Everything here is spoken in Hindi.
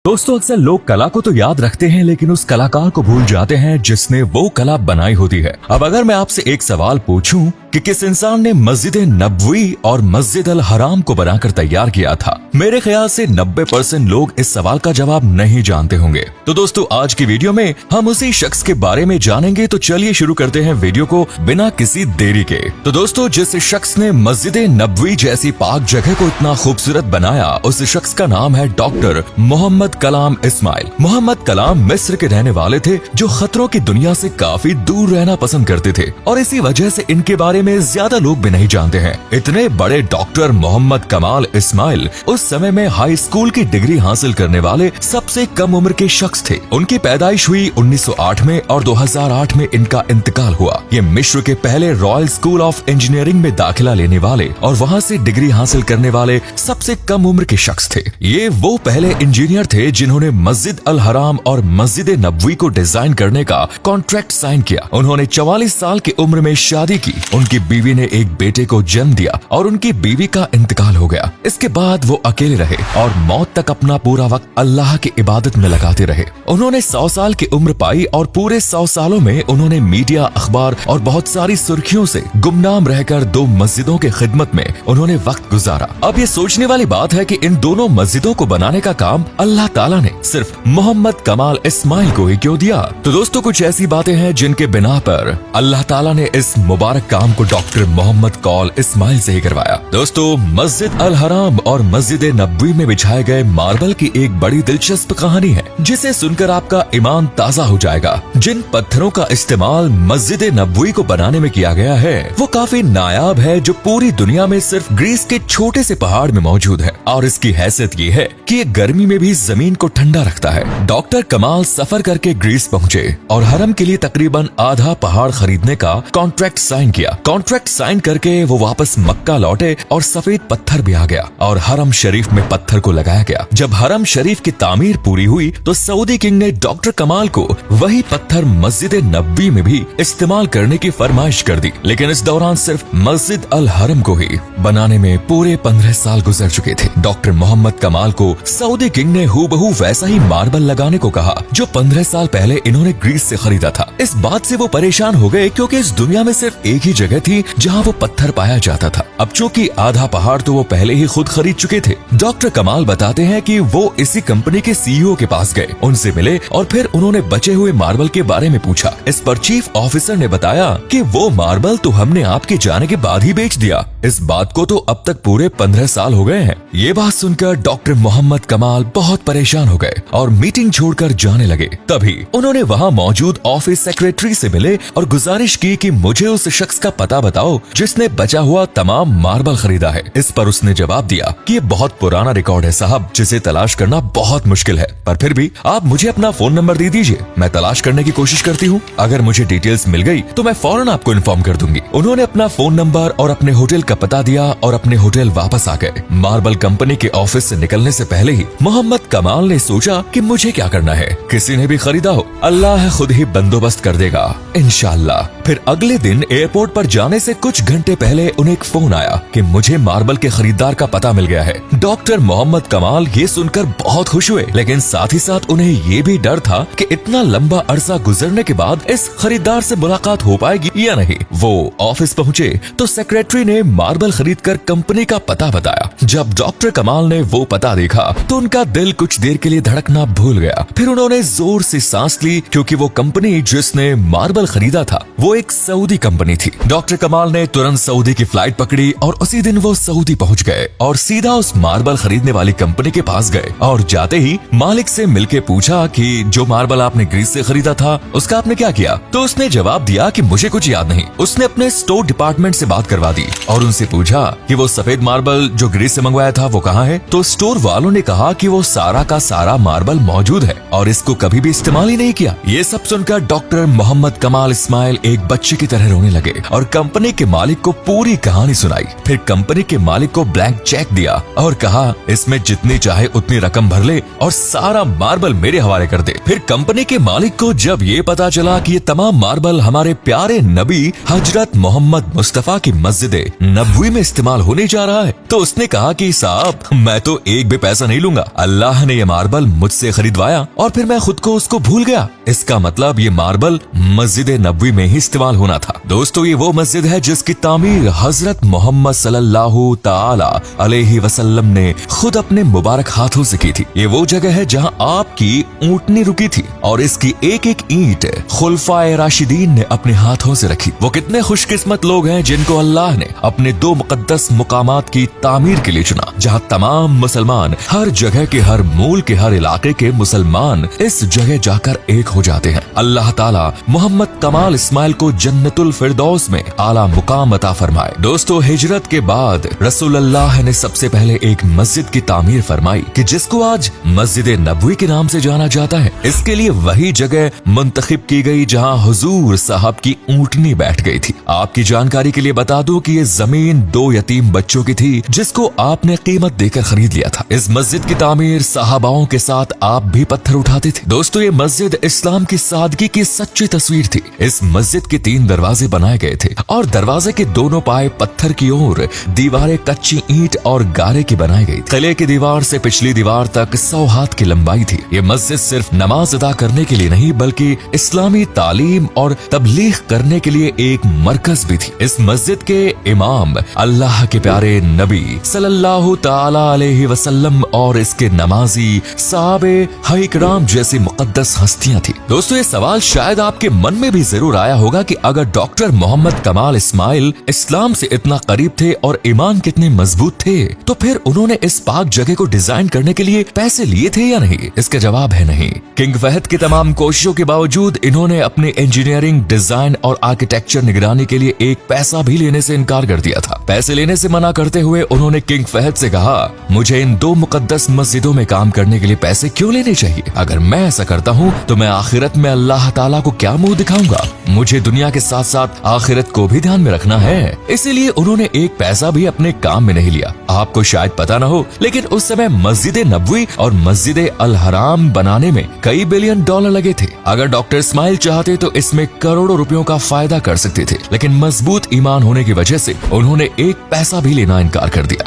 दोस्तों अक्सर लोग कला को तो याद रखते हैं लेकिन उस कलाकार को भूल जाते हैं जिसने वो कला बनाई होती है। अब अगर मैं आपसे एक सवाल पूछूं कि किस इंसान ने मस्जिद नबवी और मस्जिद अल हराम को बनाकर तैयार किया था, मेरे ख्याल से 90% लोग इस सवाल का जवाब नहीं जानते होंगे। तो दोस्तों आज की वीडियो में हम उसी शख्स के बारे में जानेंगे। तो चलिए शुरू करते हैं वीडियो को बिना किसी देरी के। तो दोस्तों जिस शख्स ने मस्जिद नबवी जैसी पाक जगह को इतना खूबसूरत बनाया, उस शख्स का नाम है डॉक्टर मोहम्मद कलाम इस्माइल। मोहम्मद कलाम मिस्र के रहने वाले थे जो खतरों की दुनिया से काफी दूर रहना पसंद करते थे और इसी वजह से इनके बारे में ज्यादा लोग भी नहीं जानते हैं। इतने बड़े डॉक्टर मोहम्मद कमाल इस्माइल उस समय में हाई स्कूल की डिग्री हासिल करने वाले सबसे कम उम्र के शख्स थे। उनकी पैदाइश हुई 1908 में और 2008 में इनका इंतकाल हुआ। ये मिस्र के पहले रॉयल स्कूल ऑफ इंजीनियरिंग में दाखिला लेने वाले और वहाँ से डिग्री हासिल करने वाले सबसे कम उम्र के शख्स थे। ये वो पहले इंजीनियर थे जिन्होंने मस्जिद अल हराम और मस्जिद नबवी को डिजाइन करने का कॉन्ट्रैक्ट साइन किया। उन्होंने 44 साल की उम्र में शादी की। उनकी बीवी ने एक बेटे को जन्म दिया और उनकी बीवी का इंतकाल हो गया। इसके बाद वो अकेले रहे और मौत तक अपना पूरा वक्त अल्लाह की इबादत में लगाते रहे। उन्होंने 100 साल की उम्र पाई और पूरे 100 सालों में उन्होंने मीडिया, अखबार और बहुत सारी सुर्खियों से गुमनाम रहकर 2 मस्जिदों की खिदमत में उन्होंने वक्त गुजारा। अब ये सोचने वाली बात है कि इन दोनों मस्जिदों को बनाने का काम अल्लाह ताला ने सिर्फ मोहम्मद कमाल इस्माइल को ही क्यों दिया? तो दोस्तों कुछ ऐसी बातें हैं जिनके बिना पर अल्लाह ताला ने इस मुबारक काम को डॉक्टर मोहम्मद कौल इस्माइल से ही करवाया। दोस्तों मस्जिद अल हराम और मस्जिद नबवी में बिछाए गए मार्बल की एक बड़ी दिलचस्प कहानी है जिसे सुनकर आपका ईमान ताजा हो जाएगा। जिन पत्थरों का इस्तेमाल मस्जिद नबवी को बनाने में किया गया है वो काफी नायाब है, जो पूरी दुनिया में सिर्फ ग्रीस के छोटे से पहाड़ में मौजूद है और इसकी हैसियत ये है कि ये गर्मी में भी जमीन को ठंडा रखता है। डॉक्टर कमाल सफर करके ग्रीस पहुँचे और हरम के लिए तकरीबन आधा पहाड़ खरीदने का कॉन्ट्रैक्ट साइन किया। कॉन्ट्रैक्ट साइन करके वो वापस मक्का लौटे और सफेद पत्थर भी आ गया और हरम शरीफ में पत्थर को लगाया गया। जब हरम शरीफ की तामीर पूरी हुई तो सऊदी किंग ने डॉक्टर कमाल को वही पत्थर मस्जिद नबवी में भी इस्तेमाल करने की फरमाइश कर दी। लेकिन इस दौरान सिर्फ मस्जिद अल हरम को ही बनाने में पूरे 15 साल गुजर चुके थे। डॉक्टर मोहम्मद कमाल को सऊदी किंग ने हूबहू वैसा ही मार्बल लगाने को कहा जो 15 साल पहले इन्होंने ग्रीस से खरीदा था। इस बात से वो परेशान हो गए क्योंकि इस दुनिया में सिर्फ एक ही जगह थी जहाँ वो पत्थर पाया जाता था। अब चूंकि आधा पहाड़ तो वो पहले ही खुद खरीद चुके थे। डॉक्टर कमाल बताते हैं कि वो इसी कंपनी के सीईओ के पास गए, उनसे मिले और फिर उन्होंने बचे हुए मार्बल के बारे में पूछा। इस पर चीफ ऑफिसर ने बताया कि वो मार्बल तो हमने आपके जाने के बाद ही बेच दिया। इस बात को तो अब तक पूरे 15 साल हो गए हैं। ये बात सुनकर डॉक्टर मोहम्मद कमाल बहुत परेशान हो गए और मीटिंग छोड़कर जाने लगे। तभी उन्होंने वहाँ मौजूद ऑफिस सेक्रेटरी से मिले और गुजारिश की कि मुझे उस शख्स का पता बताओ जिसने बचा हुआ तमाम मार्बल खरीदा है। इस पर उसने जवाब दिया कि ये बहुत पुराना रिकॉर्ड है साहब, जिसे तलाश करना बहुत मुश्किल है, पर फिर भी आप मुझे अपना फोन नंबर दे दीजिए, मैं तलाश करने की कोशिश करती हूँ। अगर मुझे डिटेल्स मिल गई तो मैं फौरन आपको इन्फॉर्म कर दूंगी। उन्होंने अपना फोन नंबर और अपने होटल का पता दिया और अपने होटल वापस आ गए। मार्बल कंपनी के ऑफिस से निकलने से पहले ही मोहम्मद कमाल ने सोचा कि मुझे क्या करना है, किसी ने भी खरीदा हो अल्लाह खुद ही बंदोबस्त कर देगा इंशाअल्लाह। फिर अगले दिन एयरपोर्ट पर जाने से कुछ घंटे पहले उन्हें एक फोन आया कि मुझे मार्बल के खरीदार का पता मिल गया है। डॉक्टर मोहम्मद कमाल ये सुनकर बहुत खुश हुए, लेकिन साथ ही साथ उन्हें ये भी डर था कि इतना लंबा अरसा गुजरने के बाद इस खरीदार से मुलाकात हो पाएगी या नहीं। वो ऑफिस पहुँचे तो सेक्रेटरी ने मार्बल खरीद कर कंपनी का पता बताया। जब डॉक्टर कमाल ने वो पता देखा तो उनका दिल कुछ देर के लिए धड़कना भूल गया। फिर उन्होंने जोर से सांस ली क्योंकि वो कंपनी जिसने मार्बल खरीदा था वो एक सऊदी कंपनी थी। डॉक्टर कमाल ने तुरंत सऊदी की फ्लाइट पकड़ी और उसी दिन वो सऊदी पहुंच गए और सीधा उस मार्बल खरीदने वाली कंपनी के पास गए और जाते ही मालिक से मिलके पूछा कि जो मार्बल आपने ग्रीस से खरीदा था उसका आपने क्या किया? तो उसने जवाब दिया कि मुझे कुछ याद नहीं। उसने अपने स्टोर डिपार्टमेंट से बात करवा दी और उनसे पूछा कि वो सफेद मार्बल जो ग्रीस से मंगवाया था वो कहाँ है? तो स्टोर वालों ने कहा कि वो सारा का सारा मार्बल मौजूद है और इसको कभी भी इस्तेमाल ही नहीं किया। ये सब सुनकर डॉक्टर मोहम्मद कमाल इस्माइल एक बच्चे की तरह रोने लगे और कंपनी के मालिक को पूरी कहानी सुनाई। फिर कंपनी के मालिक को ब्लैंक चेक दिया और कहा इसमें जितनी चाहे उतनी रकम भर ले और सारा मार्बल मेरे हवाले कर दे। फिर कंपनी के मालिक को जब ये पता चला कि ये तमाम मार्बल हमारे प्यारे नबी हजरत मोहम्मद मुस्तफा की मस्जिद नबवी में इस्तेमाल होने जा रहा है तो उसने कहा कहा कि साहब मैं तो एक भी पैसा नहीं लूंगा, अल्लाह ने ये मार्बल मुझसे खरीदवाया और फिर मैं खुद को उसको भूल गया। इसका मतलब ये मार्बल मस्जिद नबवी में ही इस्तेमाल होना था। दोस्तों ये वो मस्जिद है जिसकी तामीर हजरत मोहम्मद सल्लल्लाहु ताला अलैहि वसल्लम ने खुद अपने मुबारक हाथों से की थी। ये वो जगह है जहां आपकी ऊंटनी रुकी थी और इसकी एक एक ईंट खुलफाए राशिदीन ने अपने हाथों से रखी। वो कितने खुशकिस्मत लोग हैं जिनको अल्लाह ने अपने दो मुकद्दस मुकामात की तामीर के लिए चुना, जहां तमाम मुसलमान हर जगह के हर मूल के हर इलाके के मुसलमान इस जगह जाकर एक हो जाते हैं। अल्लाह ताला मोहम्मद कमाल इस्माइल को जन्नतुल फिरदौस में आला मुकाम अता फरमाए। दोस्तों हिजरत के बाद रसूलुल्लाह ने सबसे पहले एक मस्जिद की तामीर फरमाई कि जिसको आज मस्जिद नबवी के नाम से जाना जाता है। इसके लिए वही जगह मुंतखब की गई जहां हुजूर साहब की ऊंटनी बैठ गई थी। आपकी जानकारी के लिए बता दूं कि ये जमीन दो यतीम बच्चों की थी जिसको आपने कीमत देकर खरीद लिया था। इस मस्जिद की तामीर सहाबाओं के साथ आप भी पत्थर उठाते थे। दोस्तों ये मस्जिद इस्लाम की सादगी की सच्ची तस्वीर थी। इस मस्जिद के 3 दरवाजे बनाए गए थे और दरवाजे के दोनों पाए पत्थर की ओर दीवारें कच्ची ईंट और गारे की बनाई गई। किले की दीवार से पिछली दीवार तक 100 हाथ की लंबाई थी। ये मस्जिद सिर्फ नमाज अदा करने के लिए नहीं बल्कि इस्लामी तालीम और तबलीग करने के लिए एक मरकज भी थी। इस मस्जिद के इमाम अल्लाह के प्यारे नबी सल्लल्लाहु ताला अलैहि वसल्लम और इसके नमाजी साहबे हईकराम जैसी मुकद्दस हस्तियां थी। दोस्तों ये सवाल शायद आपके मन में भी जरूर आया होगा कि अगर डॉक्टर मोहम्मद कमाल इस्माइल इस्लाम से इतना करीब थे और ईमान कितने मजबूत थे तो फिर उन्होंने इस पाक जगह को डिजाइन करने के लिए पैसे लिए थे या नहीं। इसका जवाब है नहीं। किंग फहद की तमाम कोशिशों के बावजूद इन्होंने अपनी इंजीनियरिंग डिजाइन और आर्किटेक्चर निगरानी के लिए एक पैसा भी लेने से इनकार कर दिया था। पैसे लेने से मना करते हुए उन्होंने किंग फहद से कहा मुझे इन 2 मुकद्दस मस्जिदों में काम करने के लिए पैसे क्यों लेने चाहिए? अगर मैं ऐसा करता हूँ तो मैं आखिरत में अल्लाह ताला को क्या मुंह दिखाऊंगा? मुझे दुनिया के साथ साथ आखिरत को भी ध्यान में रखना है। इसीलिए उन्होंने एक पैसा भी अपने काम में नहीं लिया। आपको शायद पता न हो लेकिन उस समय मस्जिद नबवी और मस्जिद अल हराम बनाने में कई बिलियन डॉलर लगे थे। अगर डॉक्टर इस्माइल चाहते तो इसमें करोड़ों रुपयों का फायदा कर सकते थे, लेकिन मजबूत ईमान होने की वजह से उन्होंने एक पैसा भी लेना इनकार कर दिया।